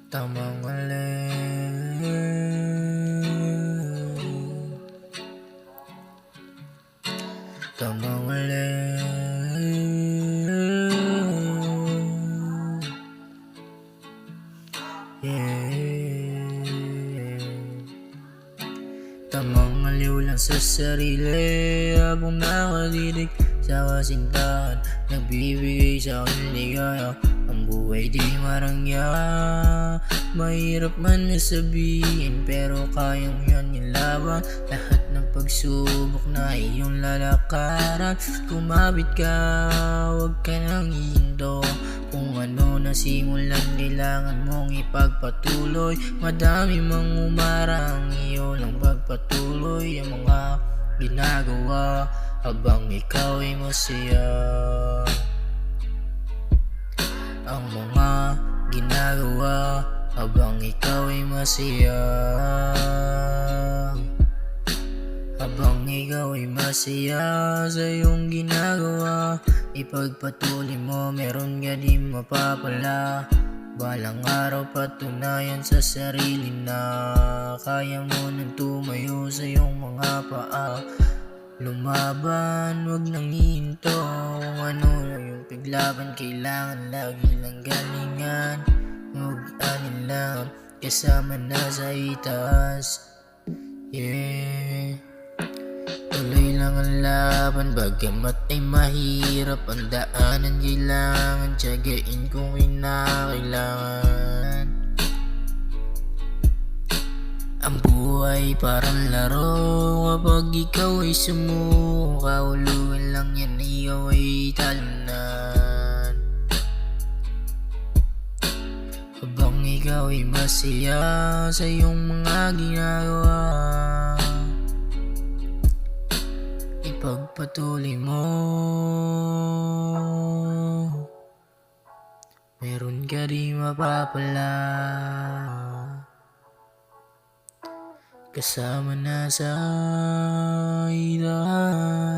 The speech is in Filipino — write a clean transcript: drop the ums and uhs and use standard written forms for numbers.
Tamang alin, tamang alin, yeah. Tamang aliw lang sa sarili habang nakadidig sa kasintahan, nagbibigay sa akin ligaya. Ang buhay di marangya, mahirap man na sabihin pero kayang yan nilaban. Lahat ng pagsubok na iyong lalakaran, kumapit ka, huwag ka nang ihinto. Kung ano na simulan, kailangan mong ipagpatuloy. Madami mang umarang, iyo lang pagpatuloy ang mga ginagawa habang ikaw ay masaya. Ang mga ginagawa habang ikaw ay masaya. Habang ikaw ay masaya sa iyong ginagawa, ipagpatuloy mo, meron ka di mapapala. Balang araw patunayan sa sarili na kaya mo nang tumayo sa iyong mga paa. Lumaban, wag nang hihinto. Kung ano na yung paglaban, kailangan lagi lang galingan. Huwag anilang kasama na sa itaas, yeah. Tuloy lang ang laban, bagamat ay mahirap ang daanan. Kailangan tiyagain kung kinakailangan. Ang buhay parang laro, kapag ikaw ay sumuko, kahulugan lang yan, ikaw ay talunan. Habang ikaw ay masaya sa iyong mga ginagawa, ipagpatuloy mo, meron ka di mapapala. Kasama na sa ilan.